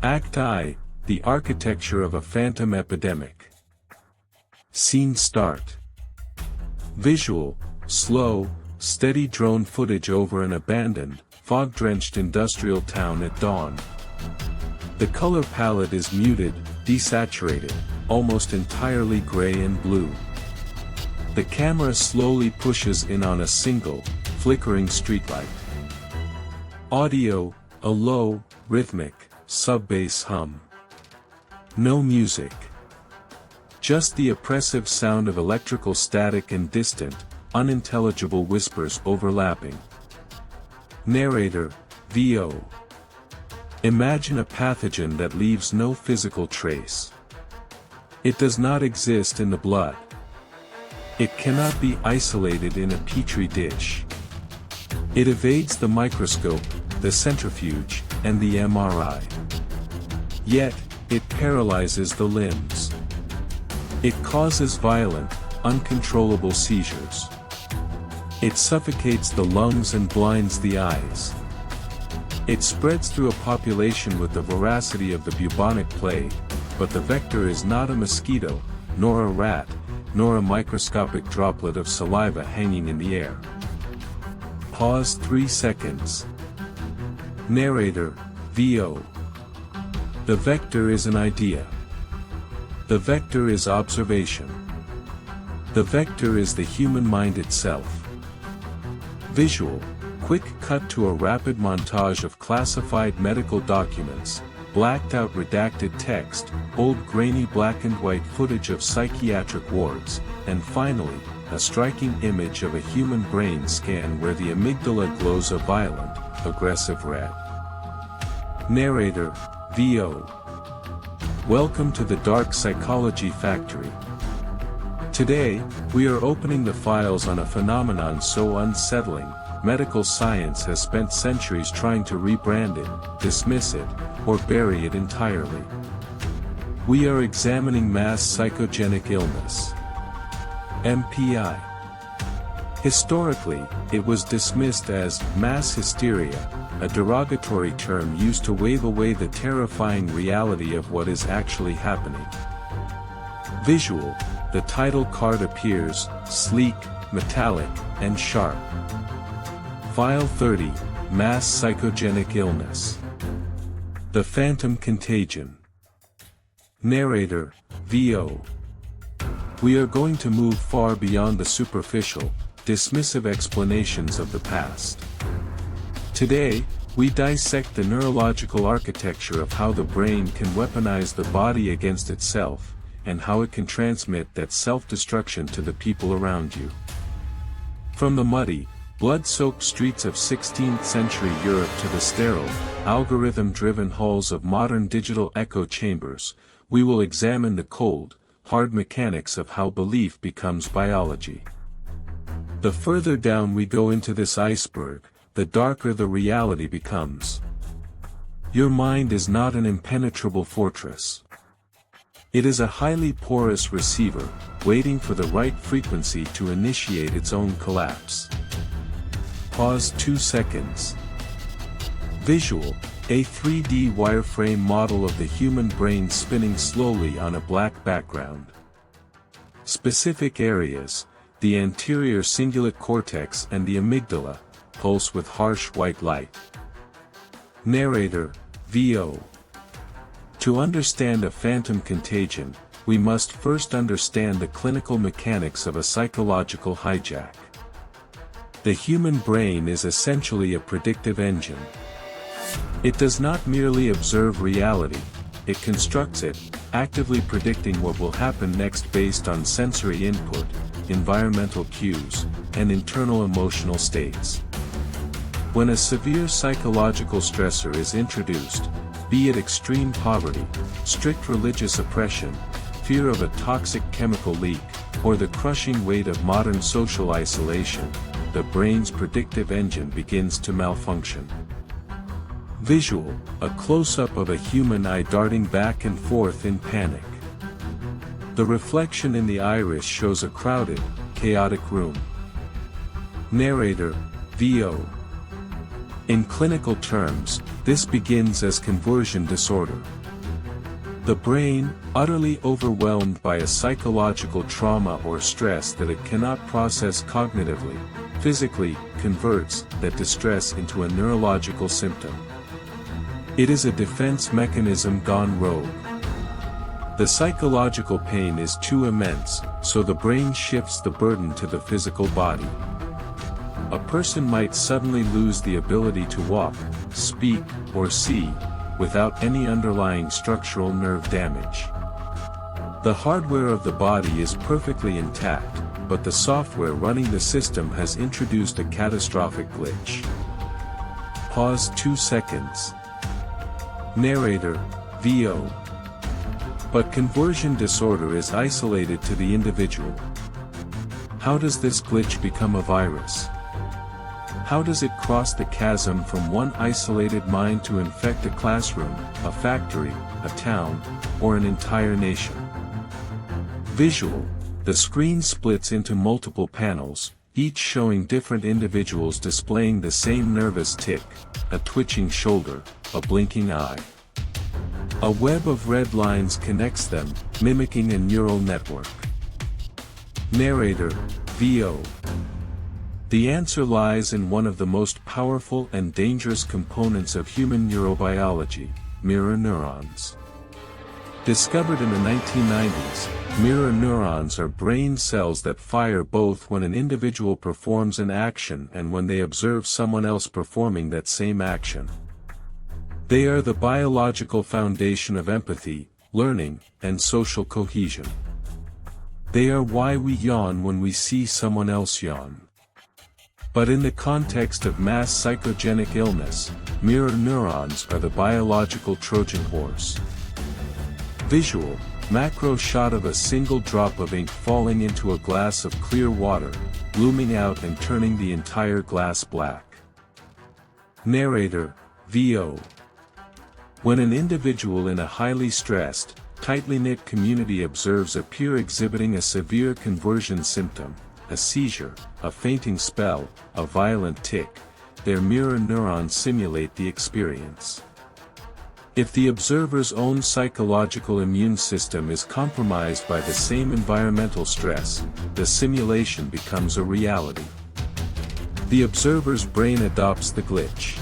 Act I, the architecture of a phantom epidemic. Scene start. Visual, slow, steady drone footage over an abandoned, fog-drenched industrial town at dawn. The color palette is muted, desaturated, almost entirely gray and blue. The camera slowly pushes in on a single, flickering streetlight. Audio, a low, rhythmic, sub-bass hum. No music. Just the oppressive sound of electrical static and distant, unintelligible whispers overlapping. Narrator, VO. Imagine a pathogen that leaves no physical trace. It does not exist in the blood. It cannot be isolated in a petri dish. It evades the microscope, the centrifuge, and the MRI. Yet, it paralyzes the limbs. It causes violent, uncontrollable seizures. It suffocates the lungs and blinds the eyes. It spreads through a population with the voracity of the bubonic plague, but the vector is not a mosquito, nor a rat, nor a microscopic droplet of saliva hanging in the air. Pause 3 seconds. Narrator, VO. The vector is an idea. The vector is observation. The vector is the human mind itself. Visual, quick cut to a rapid montage of classified medical documents, blacked out redacted text, old grainy black and white footage of psychiatric wards, and finally, a striking image of a human brain scan where the amygdala glows a violent, aggressive red. Narrator, VO. Welcome to the Dark Psychology Factory. Today, we are opening the files on a phenomenon so unsettling, medical science has spent centuries trying to rebrand it, dismiss it, or bury it entirely. We are examining mass psychogenic illness. MPI. Historically, it was dismissed as mass hysteria, a derogatory term used to wave away the terrifying reality of what is actually happening. Visual, the title card appears, sleek, metallic, and sharp. File 30, Mass Psychogenic Illness. The Phantom Contagion. Narrator, VO. We are going to move far beyond the superficial, dismissive explanations of the past. Today, we dissect the neurological architecture of how the brain can weaponize the body against itself, and how it can transmit that self-destruction to the people around you. From the muddy, blood-soaked streets of 16th century Europe to the sterile, algorithm-driven halls of modern digital echo chambers, we will examine the cold, hard mechanics of how belief becomes biology. The further down we go into this iceberg, the darker the reality becomes. Your mind is not an impenetrable fortress. It is a highly porous receiver, waiting for the right frequency to initiate its own collapse. Pause 2 seconds. Visual, a 3D wireframe model of the human brain spinning slowly on a black background. Specific areas, the anterior cingulate cortex and the amygdala, pulse with harsh white light. Narrator, VO. To understand a phantom contagion, we must first understand the clinical mechanics of a psychological hijack. The human brain is essentially a predictive engine. It does not merely observe reality, it constructs it, actively predicting what will happen next based on sensory input, environmental cues, and internal emotional states. When a severe psychological stressor is introduced, be it extreme poverty, strict religious oppression, fear of a toxic chemical leak, or the crushing weight of modern social isolation, the brain's predictive engine begins to malfunction. Visual, a close-up of a human eye darting back and forth in panic. The reflection in the iris shows a crowded, chaotic room. Narrator, VO. In clinical terms, This begins as conversion disorder. The brain, utterly overwhelmed by a psychological trauma or stress that it cannot process cognitively, physically, converts that distress into a neurological symptom. It is a defense mechanism gone rogue. The psychological pain is too immense, so the brain shifts the burden to the physical body. A person might suddenly lose the ability to walk, speak, or see, without any underlying structural nerve damage. The hardware of the body is perfectly intact, but the software running the system has introduced a catastrophic glitch. Pause 2 seconds. Narrator, VO. But conversion disorder is isolated to the individual. How does this glitch become a virus? How does it cross the chasm from one isolated mind to infect a classroom, a factory, a town, or an entire nation? Visual. The screen splits into multiple panels, each showing different individuals displaying the same nervous tic, a twitching shoulder, a blinking eye. A web of red lines connects them, mimicking a neural network. Narrator, VO. The answer lies in one of the most powerful and dangerous components of human neurobiology, mirror neurons. Discovered in the 1990s, mirror neurons are brain cells that fire both when an individual performs an action and when they observe someone else performing that same action. They are the biological foundation of empathy, learning, and social cohesion. They are why we yawn when we see someone else yawn. But in the context of mass psychogenic illness, mirror neurons are the biological Trojan horse. Visual, macro shot of a single drop of ink falling into a glass of clear water, blooming out and turning the entire glass black. Narrator, VO. When an individual in a highly stressed, tightly knit community observes a peer exhibiting a severe conversion symptom, a seizure, a fainting spell, a violent tic, their mirror neurons simulate the experience. If the observer's own psychological immune system is compromised by the same environmental stress, the simulation becomes a reality. The observer's brain adopts the glitch.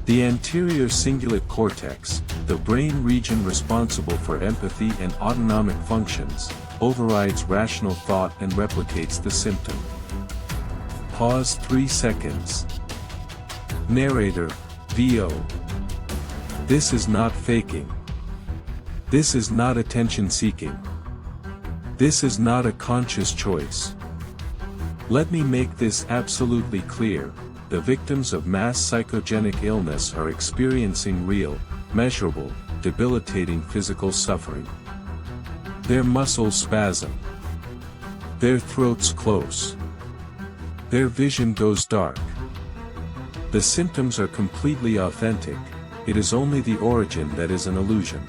The anterior cingulate cortex, the brain region responsible for empathy and autonomic functions, overrides rational thought and replicates the symptom. Pause 3 seconds. Narrator, VO. This is not faking. This is not attention seeking. This is not a conscious choice. Let me make this absolutely clear. The victims of mass psychogenic illness are experiencing real, measurable, debilitating physical suffering. Their muscles spasm. Their throats close. Their vision goes dark. The symptoms are completely authentic, it is only the origin that is an illusion.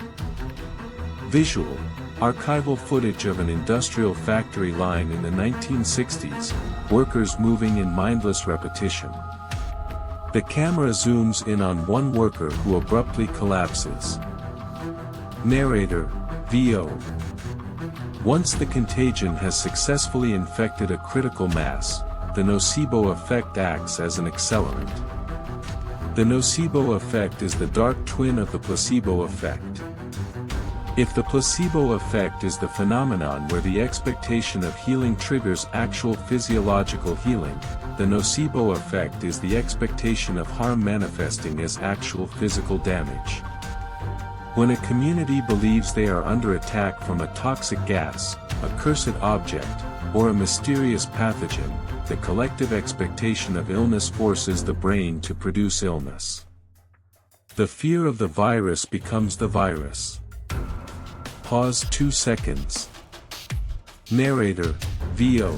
Visual, archival footage of an industrial factory line in the 1960s, workers moving in mindless repetition. The camera zooms in on one worker who abruptly collapses. Narrator, VO. Once the contagion has successfully infected a critical mass, the nocebo effect acts as an accelerant. The nocebo effect is the dark twin of the placebo effect. If the placebo effect is the phenomenon where the expectation of healing triggers actual physiological healing, the nocebo effect is the expectation of harm manifesting as actual physical damage. When a community believes they are under attack from a toxic gas, a cursed object, or a mysterious pathogen, the collective expectation of illness forces the brain to produce illness. The fear of the virus becomes the virus. Pause 2 seconds. Narrator, VO.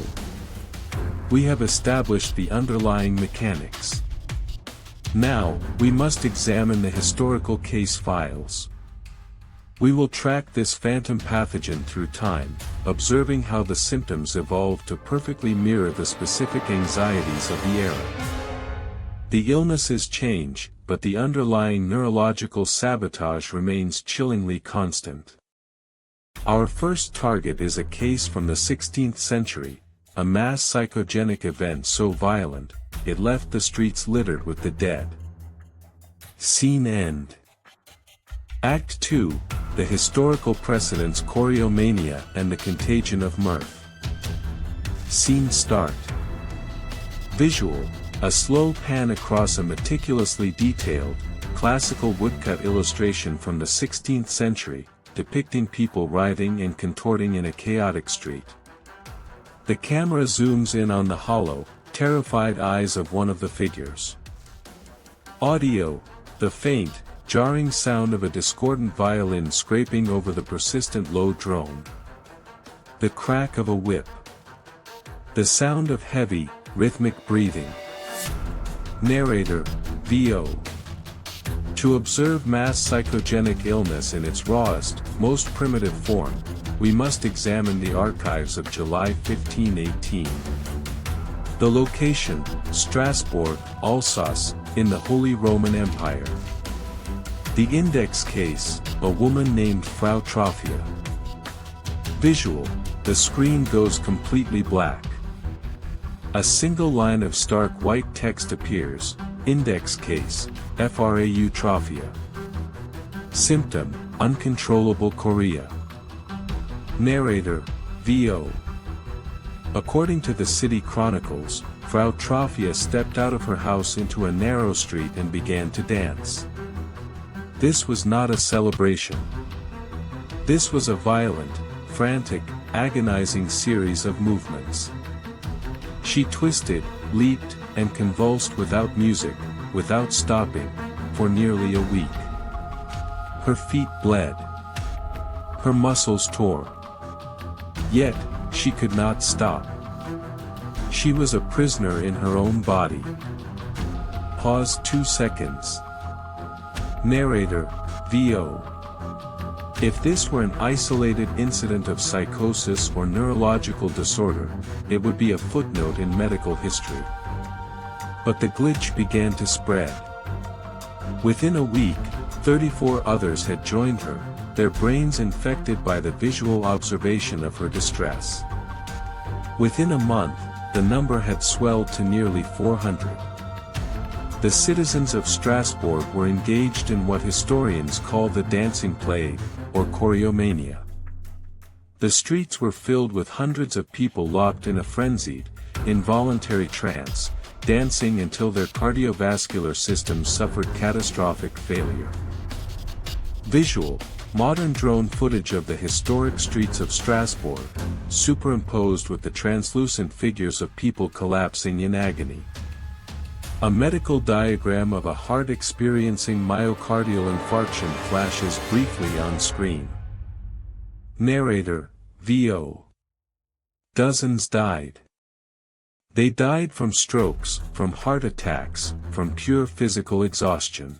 We have established the underlying mechanics. Now, we must examine the historical case files. We will track this phantom pathogen through time, observing how the symptoms evolved to perfectly mirror the specific anxieties of the era. The illnesses change, but the underlying neurological sabotage remains chillingly constant. Our first target is a case from the 16th century, a mass psychogenic event so violent, it left the streets littered with the dead. Scene end. Act 2, the historical precedents choreomania and the contagion of mirth. Scene start. Visual, a slow pan across a meticulously detailed, classical woodcut illustration from the 16th century, depicting people writhing and contorting in a chaotic street. The camera zooms in on the hollow, terrified eyes of one of the figures. Audio, the faint, jarring sound of a discordant violin scraping over the persistent low drone. The crack of a whip. The sound of heavy, rhythmic breathing. Narrator, VO. To observe mass psychogenic illness in its rawest, most primitive form, we must examine the archives of July 1518. The location, Strasbourg, Alsace, in the Holy Roman Empire. The index case, a woman named Frau Trophia. Visual, the screen goes completely black. A single line of stark white text appears, index case, Frau Trophia. Symptom, uncontrollable chorea. Narrator, VO. According to the city chronicles, Frau Trophia stepped out of her house into a narrow street and began to dance. This was not a celebration. This was a violent, frantic, agonizing series of movements. She twisted, leaped, and convulsed without music, without stopping, for nearly a week. Her feet bled. Her muscles tore. Yet, she could not stop. She was a prisoner in her own body. Pause 2 seconds. Narrator, VO. If this were an isolated incident of psychosis or neurological disorder, it would be a footnote in medical history. But the glitch began to spread. Within a week, 34 others had joined her, their brains infected by the visual observation of her distress. Within a month, the number had swelled to nearly 400. The citizens of Strasbourg were engaged in what historians call the dancing plague, or choreomania. The streets were filled with hundreds of people locked in a frenzied, involuntary trance, dancing until their cardiovascular systems suffered catastrophic failure. Visual, modern drone footage of the historic streets of Strasbourg, superimposed with the translucent figures of people collapsing in agony. A medical diagram of a heart experiencing myocardial infarction flashes briefly on screen. Narrator, VO. Dozens died. They died from strokes, from heart attacks, from pure physical exhaustion.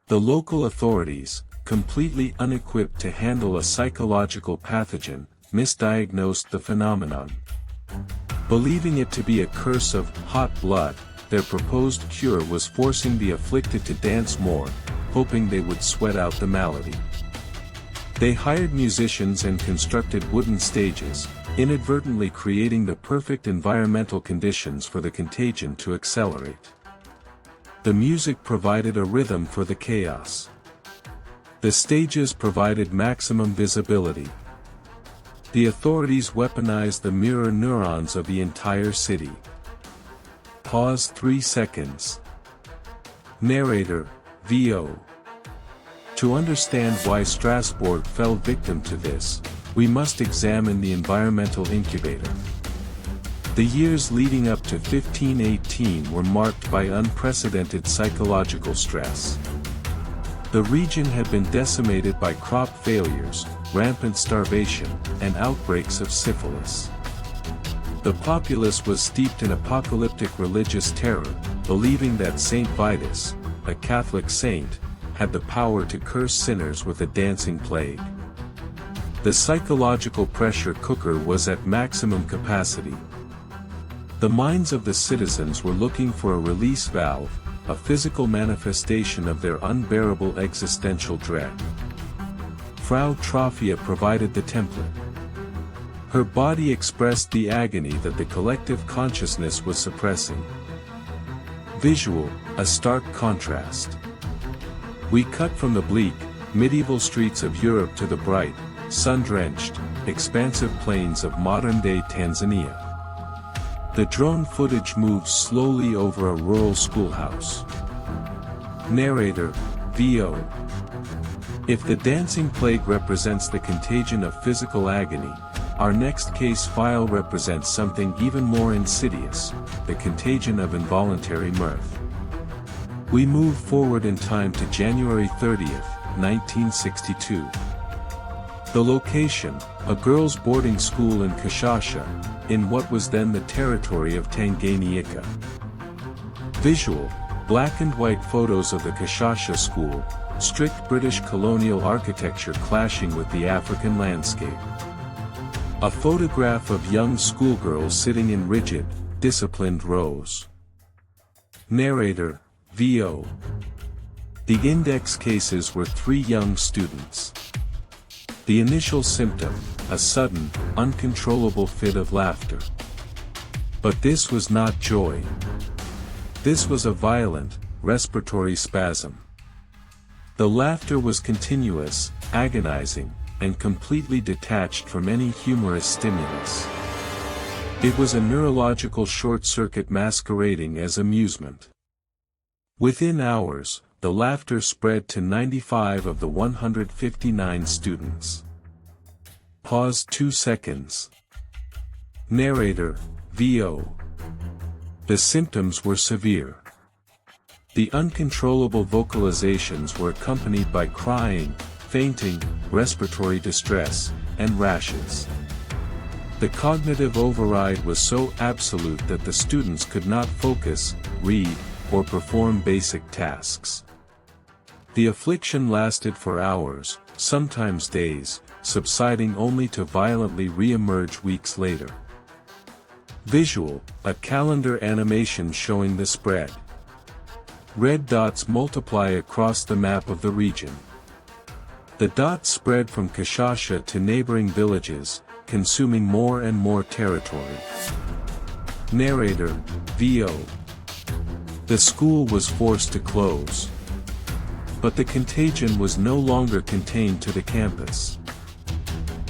The local authorities, completely unequipped to handle a psychological pathogen, misdiagnosed the phenomenon. Believing it to be a curse of hot blood, their proposed cure was forcing the afflicted to dance more, hoping they would sweat out the malady. They hired musicians and constructed wooden stages, inadvertently creating the perfect environmental conditions for the contagion to accelerate. The music provided a rhythm for the chaos. The stages provided maximum visibility. The authorities weaponized the mirror neurons of the entire city. Pause 3 seconds. Narrator, VO. To understand why Strasbourg fell victim to this, we must examine the environmental incubator. The years leading up to 1518 were marked by unprecedented psychological stress. The region had been decimated by crop failures, rampant starvation, and outbreaks of syphilis. The populace was steeped in apocalyptic religious terror, believing that Saint Vitus, a Catholic saint, had the power to curse sinners with a dancing plague. The psychological pressure cooker was at maximum capacity. The minds of the citizens were looking for a release valve, a physical manifestation of their unbearable existential dread. Frau Trophia provided the template. Her body expressed the agony that the collective consciousness was suppressing. Visual, a stark contrast. We cut from the bleak, medieval streets of Europe to the bright, sun-drenched, expansive plains of modern-day Tanzania. The drone footage moves slowly over a rural schoolhouse. Narrator, VO. If the dancing plague represents the contagion of physical agony, our next case file represents something even more insidious, the contagion of involuntary mirth. We move forward in time to January 30th, 1962. The location, a girls' boarding school in Kashasha, in what was then the territory of Tanganyika. Visual, black and white photos of the Kashasha school, strict British colonial architecture clashing with the African landscape. A photograph of young schoolgirls sitting in rigid, disciplined rows. Narrator, VO. The index cases were 3 young students. The initial symptom, a sudden, uncontrollable fit of laughter. But this was not joy. This was a violent, respiratory spasm. The laughter was continuous, agonizing, and completely detached from any humorous stimulus. It was a neurological short-circuit masquerading as amusement. Within hours, the laughter spread to 95 of the 159 students. Pause 2 seconds. Narrator, VO. The symptoms were severe. The uncontrollable vocalizations were accompanied by crying, fainting, respiratory distress, and rashes. The cognitive override was so absolute that the students could not focus, read, or perform basic tasks. The affliction lasted for hours, sometimes days, subsiding only to violently re-emerge weeks later. Visual, a calendar animation showing the spread. Red dots multiply across the map of the region. The dots spread from Kashasha to neighboring villages, consuming more and more territory. Narrator, VO. The school was forced to close. But the contagion was no longer contained to the campus.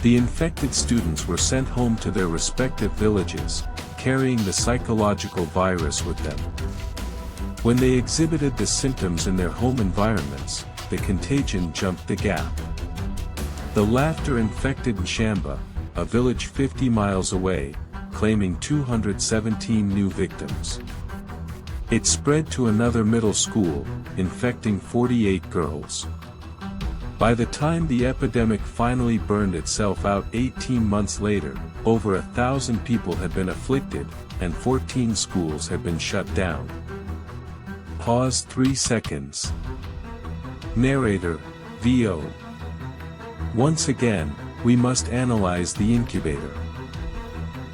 The infected students were sent home to their respective villages, carrying the psychological virus with them. When they exhibited the symptoms in their home environments, the contagion jumped the gap. The laughter infected Nshamba, a village 50 miles away, claiming 217 new victims. It spread to another middle school, infecting 48 girls. By the time the epidemic finally burned itself out 18 months later, over 1,000 people had been afflicted, and 14 schools had been shut down. Pause 3 seconds. Narrator, VO. Once again, we must analyze the incubator.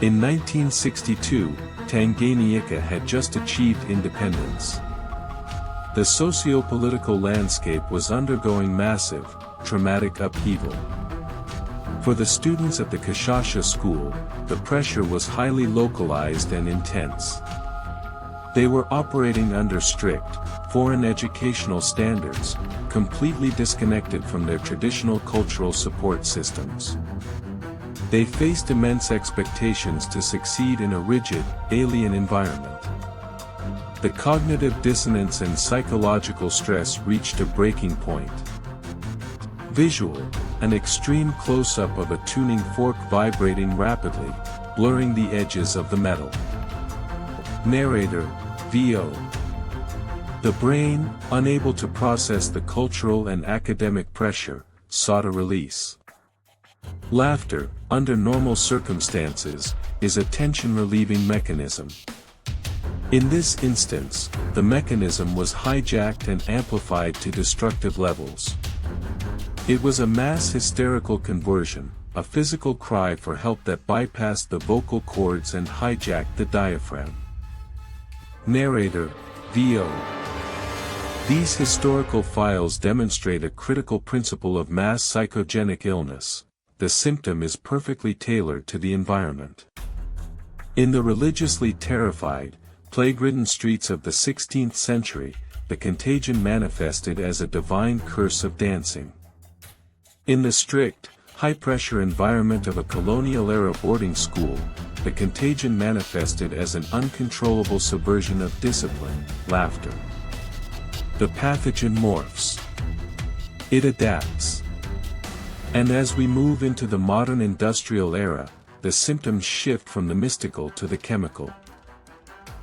In 1962, Tanganyika had just achieved independence. The socio-political landscape was undergoing massive, traumatic upheaval. For the students at the Kashasha school, the pressure was highly localized and intense. They were operating under strict, foreign educational standards, completely disconnected from their traditional cultural support systems. They faced immense expectations to succeed in a rigid, alien environment. The cognitive dissonance and psychological stress reached a breaking point. Visual, an extreme close-up of a tuning fork vibrating rapidly, blurring the edges of the metal. Narrator, VO. The brain, unable to process the cultural and academic pressure, sought a release. Laughter, under normal circumstances, is a tension-relieving mechanism. In this instance, the mechanism was hijacked and amplified to destructive levels. It was a mass hysterical conversion, a physical cry for help that bypassed the vocal cords and hijacked the diaphragm. Narrator, VO. These historical files demonstrate a critical principle of mass psychogenic illness: the symptom is perfectly tailored to the environment. In the religiously terrified, plague-ridden streets of the 16th century, the contagion manifested as a divine curse of dancing. In the strict, high-pressure environment of a colonial-era boarding school, the contagion manifested as an uncontrollable subversion of discipline, laughter. The pathogen morphs. It adapts. And as we move into the modern industrial era, the symptoms shift from the mystical to the chemical.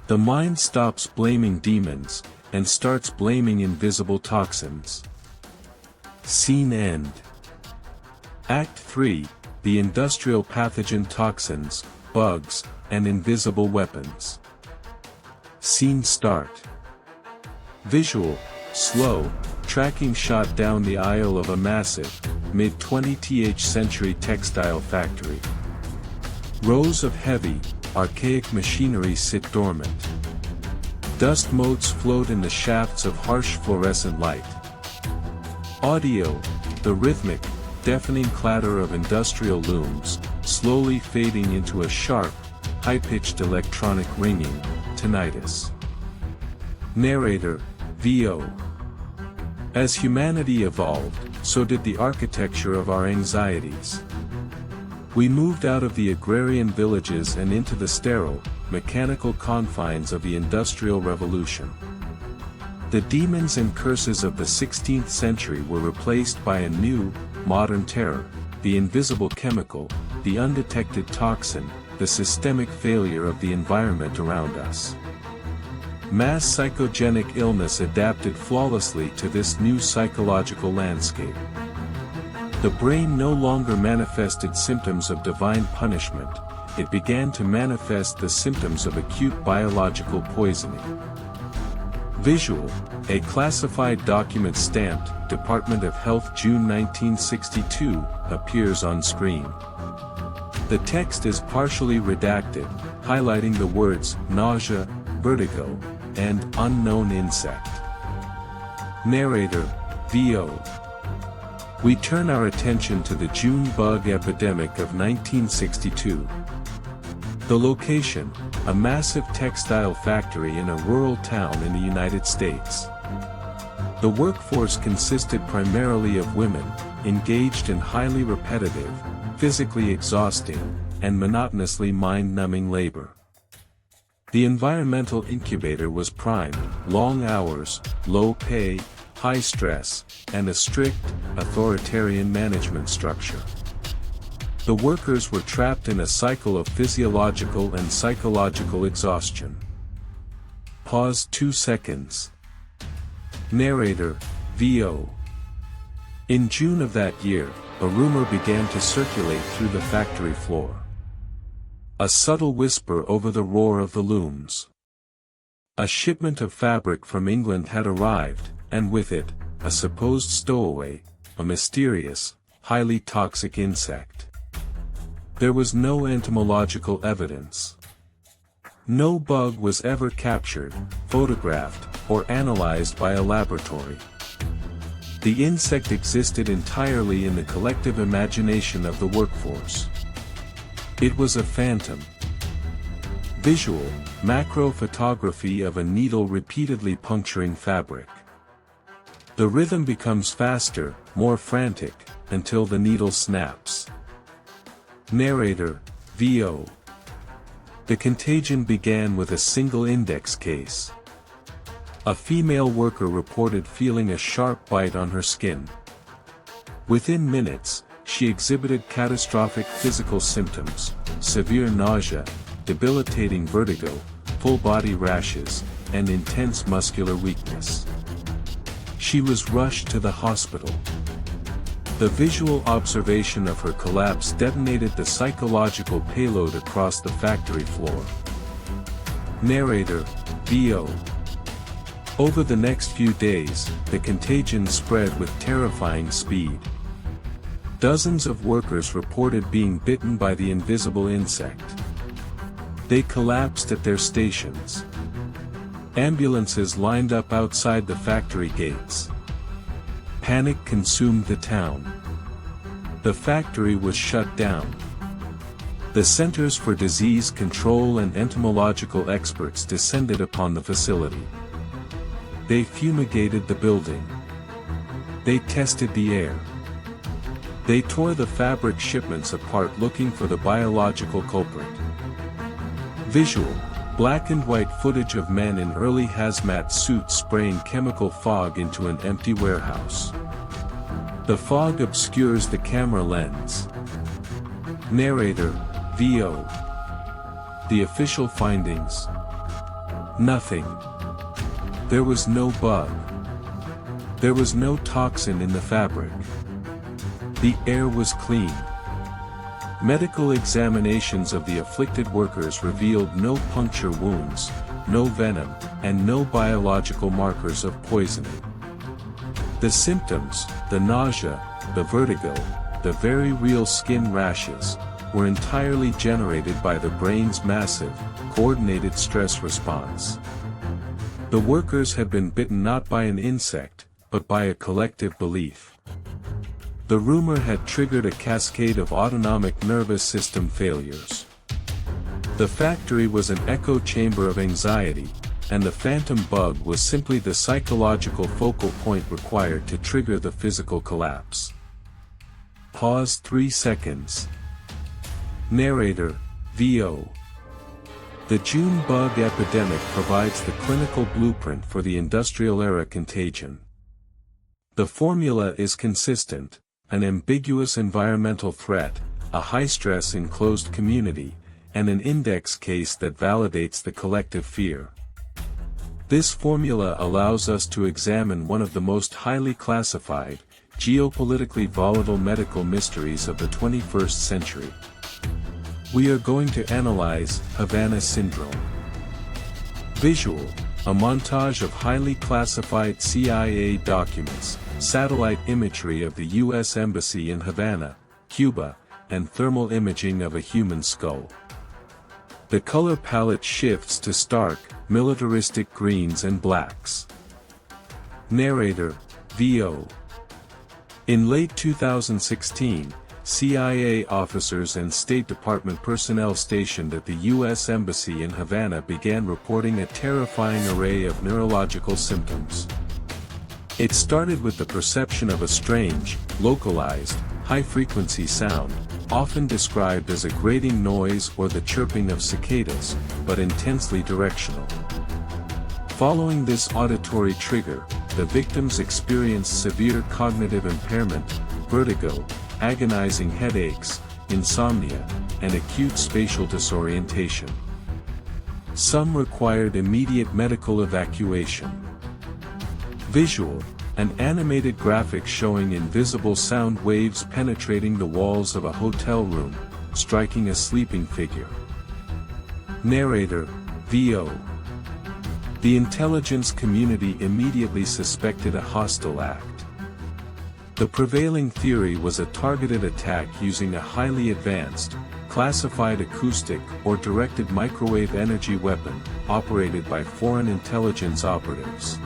The mind stops blaming demons, and starts blaming invisible toxins. Scene end. Act 3, the industrial pathogen toxins, bugs, and invisible weapons. Scene start. Visual, slow, tracking shot down the aisle of a massive, mid-20th century textile factory. Rows of heavy, archaic machinery sit dormant. Dust motes float in the shafts of harsh fluorescent light. Audio, the rhythmic, deafening clatter of industrial looms, slowly fading into a sharp, high-pitched electronic ringing, tinnitus. Narrator, VO. As humanity evolved, so did the architecture of our anxieties. We moved out of the agrarian villages and into the sterile, mechanical confines of the Industrial Revolution. The demons and curses of the 16th century were replaced by a new, modern terror: the invisible chemical, the undetected toxin, the systemic failure of the environment around us. Mass psychogenic illness adapted flawlessly to this new psychological landscape. The brain no longer manifested symptoms of divine punishment, it began to manifest the symptoms of acute biological poisoning. Visual, a classified document stamped, Department of Health June 1962, appears on screen. The text is partially redacted, highlighting the words, nausea, vertigo, and unknown insect. Narrator, VO. We turn our attention to the June bug epidemic of 1962. The location, a massive textile factory in a rural town in the United States. The workforce consisted primarily of women, engaged in highly repetitive, physically exhausting, and monotonously mind-numbing labor. The environmental incubator was primed: long hours, low pay, high stress, and a strict, authoritarian management structure. The workers were trapped in a cycle of physiological and psychological exhaustion. Pause 2 seconds. Narrator, VO. In June of that year, a rumor began to circulate through the factory floor. A subtle whisper over the roar of the looms. A shipment of fabric from England had arrived, and with it, a supposed stowaway, a mysterious, highly toxic insect. There was no entomological evidence. No bug was ever captured, photographed, or analyzed by a laboratory. The insect existed entirely in the collective imagination of the workforce. It was a phantom. Visual, macro photography of a needle repeatedly puncturing fabric. The rhythm becomes faster, more frantic, until the needle snaps. Narrator, VO. The contagion began with a single index case. A female worker reported feeling a sharp bite on her skin. Within minutes, she exhibited catastrophic physical symptoms: severe nausea, debilitating vertigo, full-body rashes, and intense muscular weakness. She was rushed to the hospital. The visual observation of her collapse detonated the psychological payload across the factory floor. Narrator, VO. Over the next few days, the contagion spread with terrifying speed. Dozens of workers reported being bitten by the invisible insect. They collapsed at their stations. Ambulances lined up outside the factory gates. Panic consumed the town. The factory was shut down. The Centers for Disease Control and entomological experts descended upon the facility. They fumigated the building. They tested the air. They tore the fabric shipments apart looking for the biological culprit. Visual, black and white footage of men in early hazmat suits spraying chemical fog into an empty warehouse. The fog obscures the camera lens. Narrator, VO. The official findings. Nothing. There was no bug. There was no toxin in the fabric. The air was clean. Medical examinations of the afflicted workers revealed no puncture wounds, no venom, and no biological markers of poisoning. The symptoms, the nausea, the vertigo, the very real skin rashes, were entirely generated by the brain's massive, coordinated stress response. The workers had been bitten not by an insect, but by a collective belief. The rumor had triggered a cascade of autonomic nervous system failures. The factory was an echo chamber of anxiety, and the phantom bug was simply the psychological focal point required to trigger the physical collapse. Pause 3 seconds. Narrator, VO. The June bug epidemic provides the clinical blueprint for the industrial-era contagion. The formula is consistent: an ambiguous environmental threat, a high-stress enclosed community, and an index case that validates the collective fear. This formula allows us to examine one of the most highly classified, geopolitically volatile medical mysteries of the 21st century. We are going to analyze Havana Syndrome. Visual, a montage of highly classified CIA documents, satellite imagery of the U.S. Embassy in Havana, Cuba, and thermal imaging of a human skull. The color palette shifts to stark, militaristic greens and blacks. Narrator, VO. In late 2016, CIA officers and State Department personnel stationed at the U.S. Embassy in Havana began reporting a terrifying array of neurological symptoms. It started with the perception of a strange, localized, high-frequency sound, often described as a grating noise or the chirping of cicadas, but intensely directional. Following this auditory trigger, the victims experienced severe cognitive impairment, vertigo, agonizing headaches, insomnia, and acute spatial disorientation. Some required immediate medical evacuation. Visual, an animated graphic showing invisible sound waves penetrating the walls of a hotel room, striking a sleeping figure. Narrator, VO. The intelligence community immediately suspected a hostile act. The prevailing theory was a targeted attack using a highly advanced, classified acoustic or directed microwave energy weapon, operated by foreign intelligence operatives.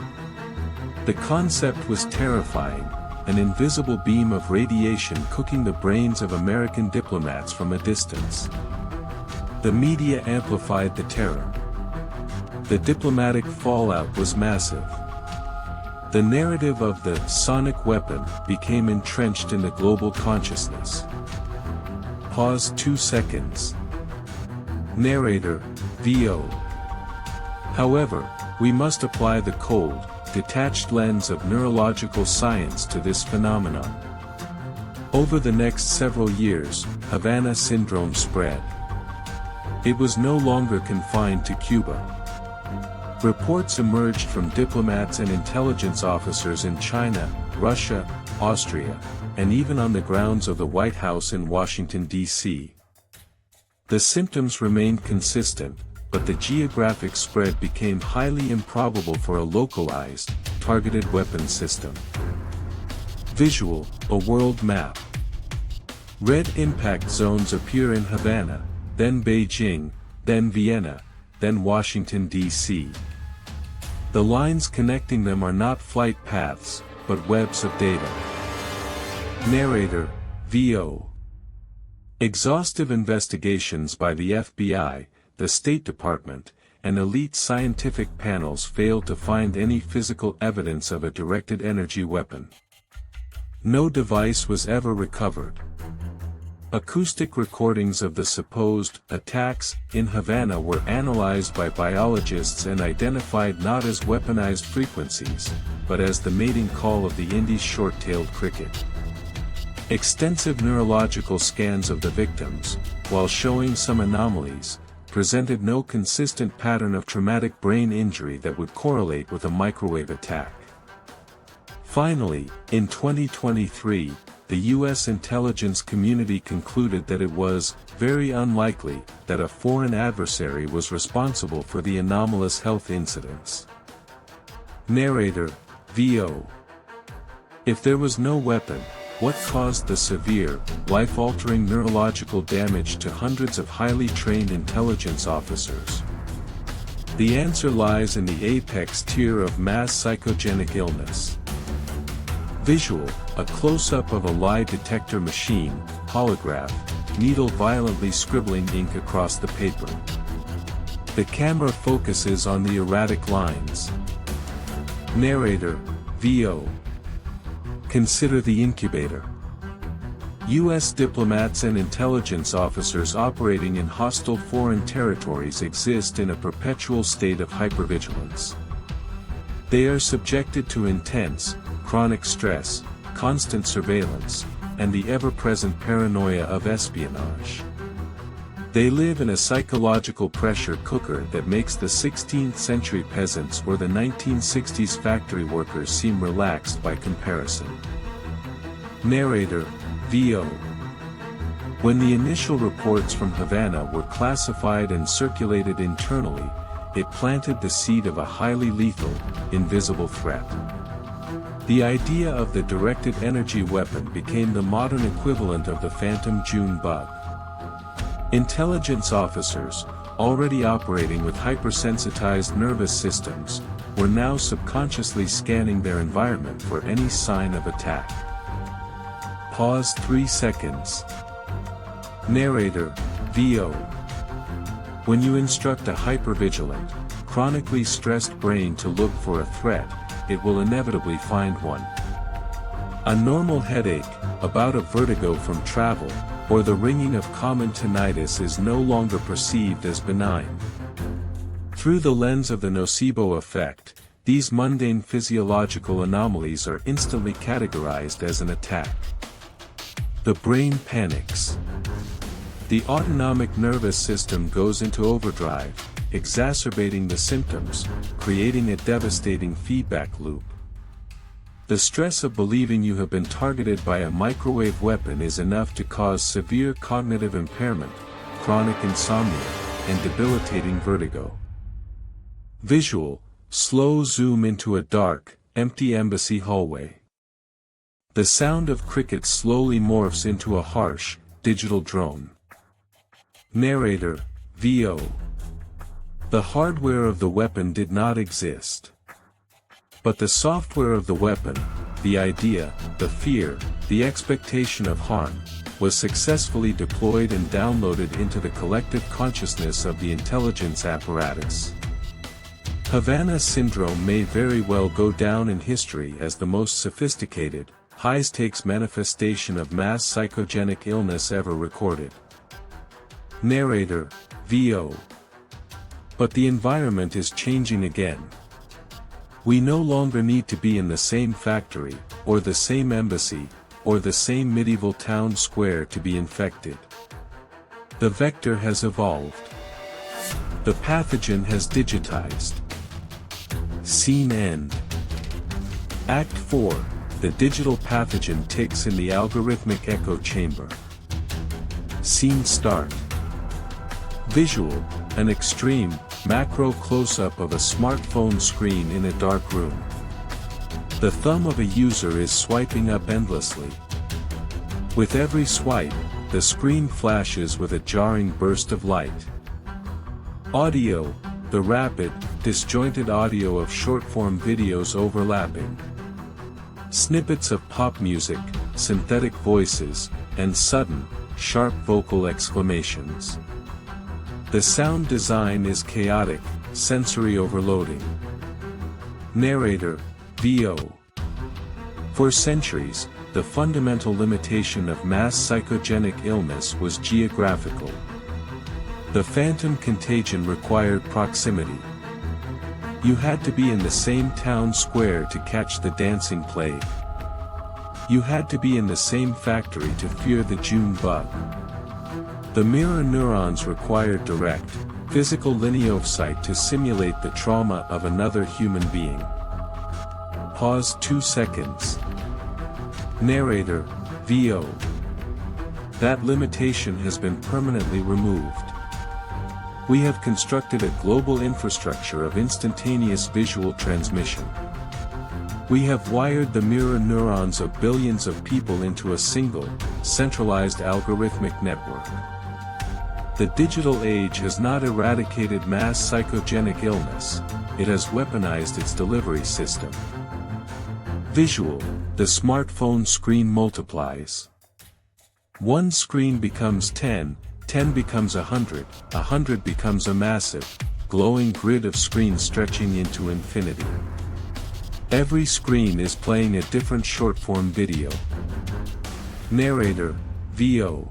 The concept was terrifying, an invisible beam of radiation cooking the brains of American diplomats from a distance. The media amplified the terror. The diplomatic fallout was massive. The narrative of the sonic weapon became entrenched in the global consciousness. Pause 2 seconds. Narrator, VO. However, we must apply the cold, detached lens of neurological science to this phenomenon. Over the next several years, Havana Syndrome spread. It was no longer confined to Cuba. Reports emerged from diplomats and intelligence officers in China, Russia, Austria, and even on the grounds of the White House in Washington, D.C. The symptoms remained consistent, but the geographic spread became highly improbable for a localized, targeted weapon system. Visual, a world map. Red impact zones appear in Havana, then Beijing, then Vienna, then Washington, D.C. The lines connecting them are not flight paths, but webs of data. Narrator, VO. Exhaustive investigations by the FBI, the State Department, and elite scientific panels failed to find any physical evidence of a directed energy weapon. No device was ever recovered. Acoustic recordings of the supposed attacks in Havana were analyzed by biologists and identified not as weaponized frequencies, but as the mating call of the Indies' short-tailed cricket. Extensive neurological scans of the victims, while showing some anomalies, presented no consistent pattern of traumatic brain injury that would correlate with a microwave attack. Finally, in 2023, the U.S. intelligence community concluded that it was very unlikely that a foreign adversary was responsible for the anomalous health incidents. Narrator, VO. If there was no weapon, what caused the severe, life-altering neurological damage to hundreds of highly trained intelligence officers? The answer lies in the apex tier of mass psychogenic illness. Visual, a close-up of a lie detector machine, holograph, needle violently scribbling ink across the paper. The camera focuses on the erratic lines. Narrator, VO. Consider the incubator. U.S. diplomats and intelligence officers operating in hostile foreign territories exist in a perpetual state of hypervigilance. They are subjected to intense, chronic stress, constant surveillance, and the ever-present paranoia of espionage. They live in a psychological pressure cooker that makes the 16th-century peasants or the 1960s factory workers seem relaxed by comparison. Narrator, VO. When the initial reports from Havana were classified and circulated internally, it planted the seed of a highly lethal, invisible threat. The idea of the directed energy weapon became the modern equivalent of the phantom June bug. Intelligence officers, already operating with hypersensitized nervous systems, were now subconsciously scanning their environment for any sign of attack. Pause 3 seconds. Narrator, VO. When you instruct a hypervigilant, chronically stressed brain to look for a threat, it will inevitably find one. A normal headache, a bout of vertigo from travel, or the ringing of common tinnitus is no longer perceived as benign. Through the lens of the nocebo effect, these mundane physiological anomalies are instantly categorized as an attack. The brain panics. The autonomic nervous system goes into overdrive, exacerbating the symptoms, creating a devastating feedback loop. The stress of believing you have been targeted by a microwave weapon is enough to cause severe cognitive impairment, chronic insomnia, and debilitating vertigo. Visual, slow zoom into a dark, empty embassy hallway. The sound of crickets slowly morphs into a harsh, digital drone. Narrator, VO. The hardware of the weapon did not exist. But the software of the weapon, the idea, the fear, the expectation of harm, was successfully deployed and downloaded into the collective consciousness of the intelligence apparatus. Havana syndrome may very well go down in history as the most sophisticated, high-stakes manifestation of mass psychogenic illness ever recorded. Narrator, VO. But the environment is changing again. We no longer need to be in the same factory, or the same embassy, or the same medieval town square to be infected. The vector has evolved. The pathogen has digitized. Scene end. Act 4, the digital pathogen ticks in the algorithmic echo chamber. Scene start. Visual, an extreme, macro close-up of a smartphone screen in a dark room. The thumb of a user is swiping up endlessly. With every swipe, the screen flashes with a jarring burst of light. Audio, the rapid, disjointed audio of short-form videos overlapping. Snippets of pop music, synthetic voices, and sudden, sharp vocal exclamations. The sound design is chaotic, sensory overloading. Narrator, VO. For centuries, the fundamental limitation of mass psychogenic illness was geographical. The phantom contagion required proximity. You had to be in the same town square to catch the dancing plague. You had to be in the same factory to fear the June bug. The mirror neurons required direct, physical lineopsych to simulate the trauma of another human being. Pause 2 seconds. Narrator, VO. That limitation has been permanently removed. We have constructed a global infrastructure of instantaneous visual transmission. We have wired the mirror neurons of billions of people into a single, centralized algorithmic network. The digital age has not eradicated mass psychogenic illness, it has weaponized its delivery system. Visual, the smartphone screen multiplies. One screen becomes 10, 10 becomes 100, 100 becomes a massive, glowing grid of screens stretching into infinity. Every screen is playing a different short-form video. Narrator, VO.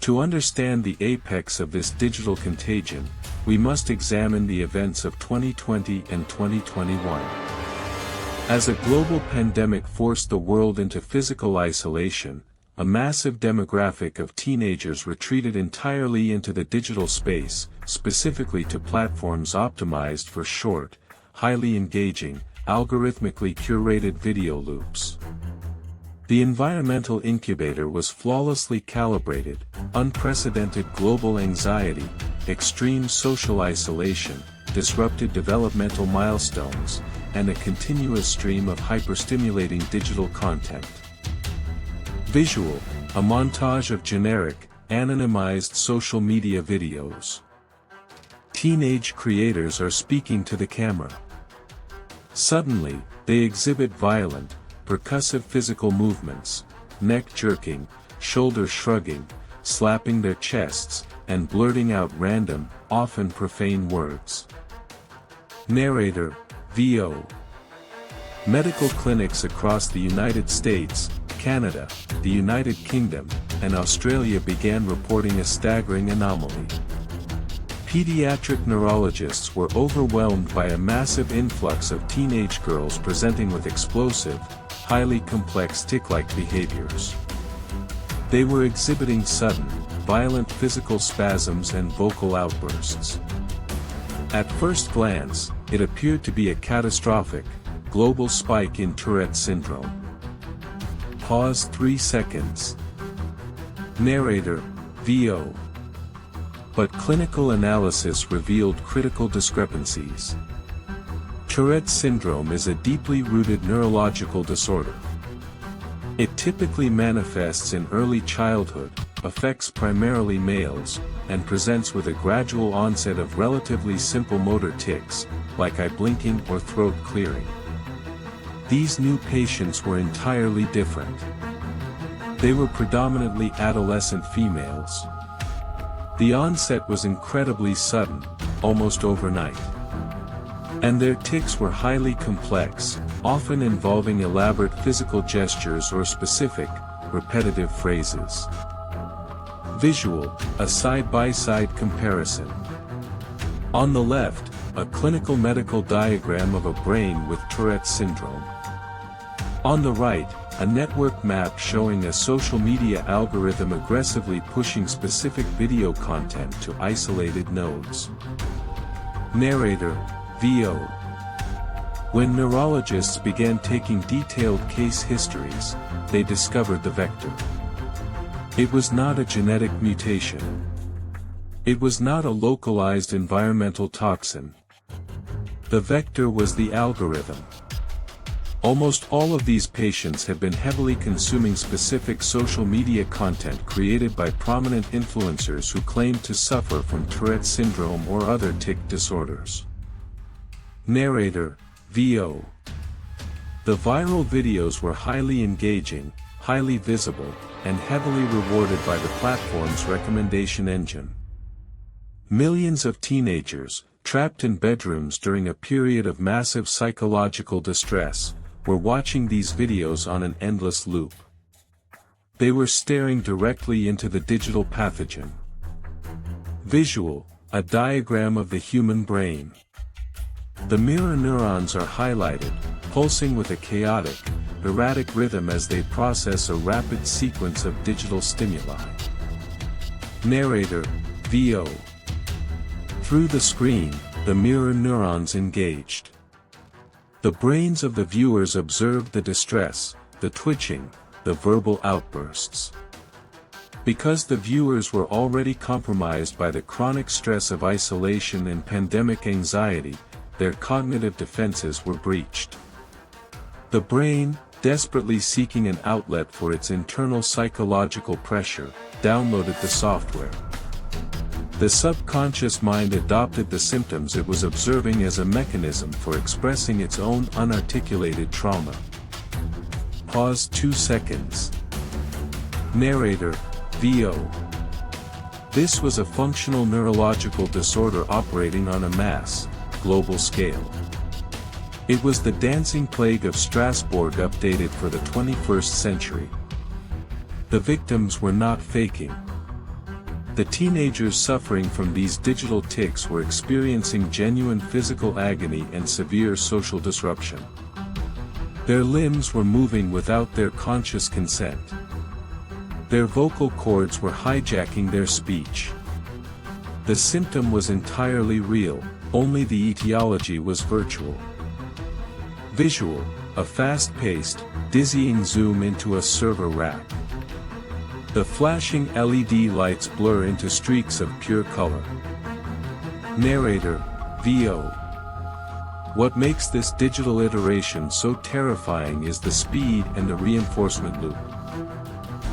To understand the apex of this digital contagion, we must examine the events of 2020 and 2021. As a global pandemic forced the world into physical isolation, a massive demographic of teenagers retreated entirely into the digital space, specifically to platforms optimized for short, highly engaging, algorithmically curated video loops. The environmental incubator was flawlessly calibrated, unprecedented global anxiety, extreme social isolation, disrupted developmental milestones, and a continuous stream of hyperstimulating digital content. Visual, a montage of generic, anonymized social media videos. Teenage creators are speaking to the camera. Suddenly, they exhibit violent, percussive physical movements, neck jerking, shoulder shrugging, slapping their chests, and blurting out random, often profane words. Narrator, VO. Medical clinics across the United States, Canada, the United Kingdom, and Australia began reporting a staggering anomaly. Pediatric neurologists were overwhelmed by a massive influx of teenage girls presenting with explosive, highly complex tic-like behaviors. They were exhibiting sudden, violent physical spasms and vocal outbursts. At first glance, it appeared to be a catastrophic, global spike in Tourette syndrome. Pause 3 seconds. Narrator, VO. But clinical analysis revealed critical discrepancies. Tourette syndrome is a deeply rooted neurological disorder. It typically manifests in early childhood, affects primarily males, and presents with a gradual onset of relatively simple motor tics, like eye blinking or throat clearing. These new patients were entirely different. They were predominantly adolescent females. The onset was incredibly sudden, almost overnight. And their tics were highly complex, often involving elaborate physical gestures or specific, repetitive phrases. Visual, a side-by-side comparison. On the left, a clinical medical diagram of a brain with Tourette syndrome. On the right, a network map showing a social media algorithm aggressively pushing specific video content to isolated nodes. Narrator, VO. When neurologists began taking detailed case histories, they discovered the vector. It was not a genetic mutation. It was not a localized environmental toxin. The vector was the algorithm. Almost all of these patients have been heavily consuming specific social media content created by prominent influencers who claim to suffer from Tourette syndrome or other tic disorders. Narrator, VO. The viral videos were highly engaging, highly visible, and heavily rewarded by the platform's recommendation engine. Millions of teenagers, trapped in bedrooms during a period of massive psychological distress, were watching these videos on an endless loop. They were staring directly into the digital pathogen. Visual, a diagram of the human brain. The mirror neurons are highlighted, pulsing with a chaotic, erratic rhythm as they process a rapid sequence of digital stimuli. Narrator, VO. Through the screen, the mirror neurons engaged. The brains of the viewers observed the distress, the twitching, the verbal outbursts. Because the viewers were already compromised by the chronic stress of isolation and pandemic anxiety, their cognitive defenses were breached. The brain, desperately seeking an outlet for its internal psychological pressure, downloaded the software. The subconscious mind adopted the symptoms it was observing as a mechanism for expressing its own unarticulated trauma. Pause 2 seconds. Narrator, VO. This was a functional neurological disorder operating on a mass, global scale. It was the dancing plague of Strasbourg updated for the 21st century. The victims were not faking. The teenagers suffering from these digital tics were experiencing genuine physical agony and severe social disruption. Their limbs were moving without their conscious consent. Their vocal cords were hijacking their speech. The symptom was entirely real, only the etiology was virtual. Visual, a fast-paced, dizzying zoom into a server rack. The flashing LED lights blur into streaks of pure color. Narrator, VO. What makes this digital iteration so terrifying is the speed and the reinforcement loop.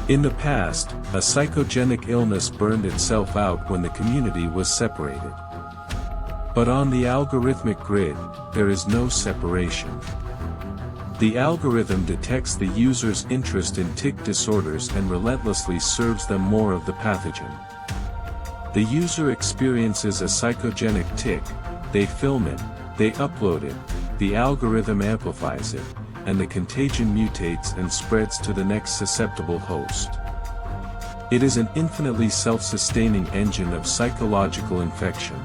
In the past, a psychogenic illness burned itself out when the community was separated. But on the algorithmic grid, there is no separation. The algorithm detects the user's interest in tic disorders and relentlessly serves them more of the pathogen. The user experiences a psychogenic tic, they film it, they upload it, the algorithm amplifies it, and the contagion mutates and spreads to the next susceptible host. It is an infinitely self-sustaining engine of psychological infection.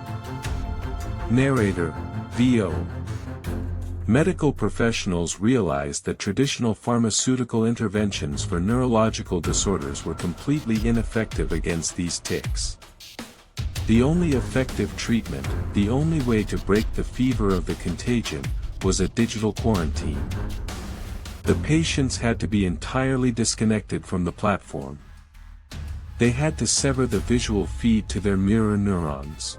Narrator, VO. Medical professionals realized that traditional pharmaceutical interventions for neurological disorders were completely ineffective against these tics. The only effective treatment, the only way to break the fever of the contagion, was a digital quarantine. The patients had to be entirely disconnected from the platform. They had to sever the visual feed to their mirror neurons.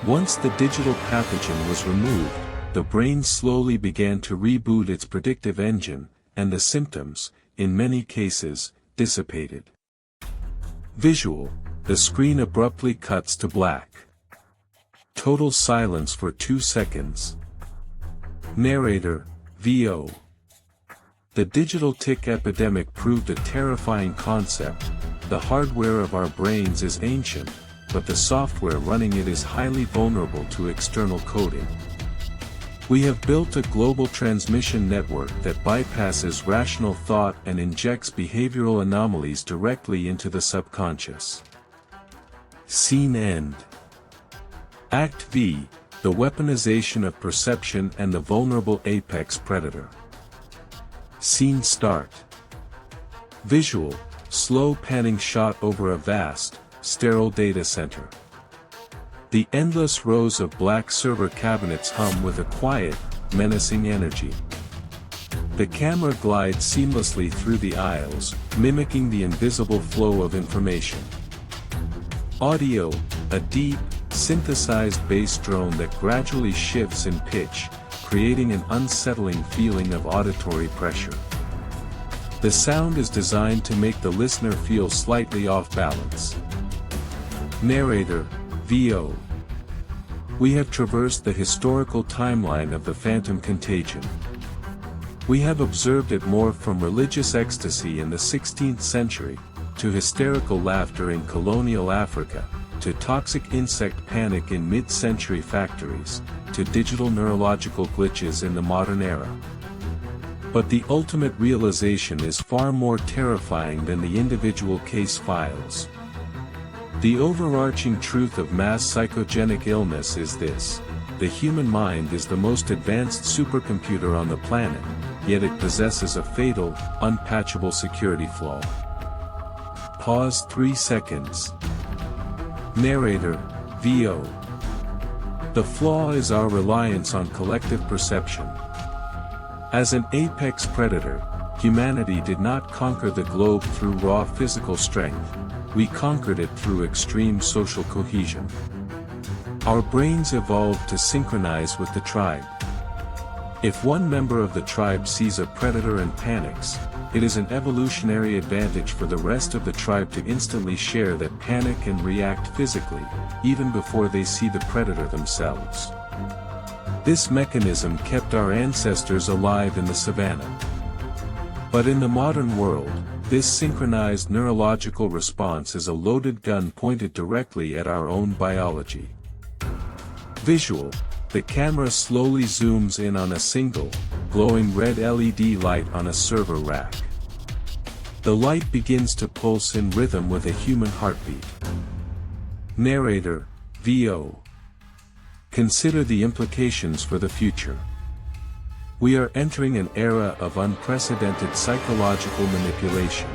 Once the digital pathogen was removed, the brain slowly began to reboot its predictive engine, and the symptoms, in many cases, dissipated. Visual, the screen abruptly cuts to black. Total silence for 2 seconds. Narrator, VO. The digital tic epidemic proved a terrifying concept. The hardware of our brains is ancient, but the software running it is highly vulnerable to external coding. We have built a global transmission network that bypasses rational thought and injects behavioral anomalies directly into the subconscious. Scene end. Act V, the weaponization of perception and the vulnerable apex predator. Scene start. Visual, slow panning shot over a vast, sterile data center. The endless rows of black server cabinets hum with a quiet, menacing energy. The camera glides seamlessly through the aisles, mimicking the invisible flow of information. Audio, a deep, synthesized bass drone that gradually shifts in pitch, creating an unsettling feeling of auditory pressure. The sound is designed to make the listener feel slightly off balance. Narrator, VO. We have traversed the historical timeline of the phantom contagion. We have observed it morph from religious ecstasy in the 16th century, to hysterical laughter in colonial Africa, to toxic insect panic in mid-century factories, to digital neurological glitches in the modern era. But the ultimate realization is far more terrifying than the individual case files. The overarching truth of mass psychogenic illness is this: the human mind is the most advanced supercomputer on the planet, yet it possesses a fatal, unpatchable security flaw. Pause 3 seconds. Narrator, VO. The flaw is our reliance on collective perception. As an apex predator, humanity did not conquer the globe through raw physical strength. We conquered it through extreme social cohesion. Our brains evolved to synchronize with the tribe. If one member of the tribe sees a predator and panics, it is an evolutionary advantage for the rest of the tribe to instantly share that panic and react physically, even before they see the predator themselves. This mechanism kept our ancestors alive in the savannah. But in the modern world, this synchronized neurological response is a loaded gun pointed directly at our own biology. Visual: the camera slowly zooms in on a single, glowing red LED light on a server rack. The light begins to pulse in rhythm with a human heartbeat. Narrator, VO. Consider the implications for the future. We are entering an era of unprecedented psychological manipulation.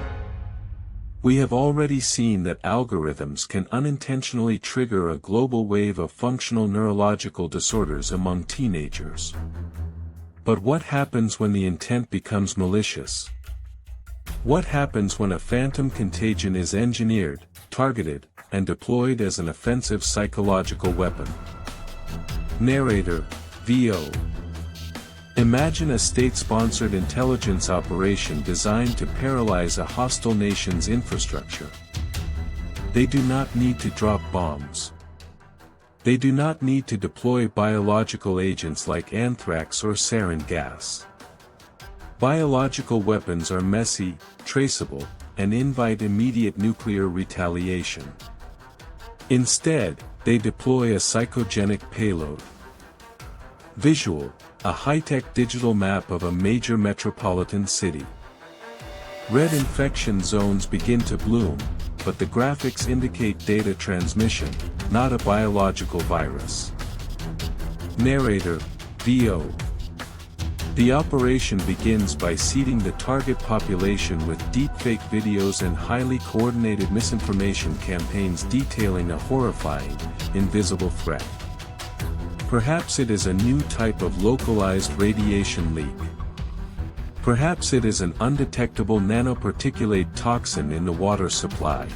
We have already seen that algorithms can unintentionally trigger a global wave of functional neurological disorders among teenagers. But what happens when the intent becomes malicious? What happens when a phantom contagion is engineered, targeted, and deployed as an offensive psychological weapon? Narrator, VO. Imagine a state-sponsored intelligence operation designed to paralyze a hostile nation's infrastructure. They do not need to drop bombs. They do not need to deploy biological agents like anthrax or sarin gas. Biological weapons are messy, traceable, and invite immediate nuclear retaliation. Instead, they deploy a psychogenic payload. Visual: a high-tech digital map of a major metropolitan city. Red infection zones begin to bloom, but the graphics indicate data transmission, not a biological virus. Narrator, VO. The operation begins by seeding the target population with deepfake videos and highly coordinated misinformation campaigns detailing a horrifying, invisible threat. Perhaps it is a new type of localized radiation leak. Perhaps it is an undetectable nanoparticulate toxin in the water supply.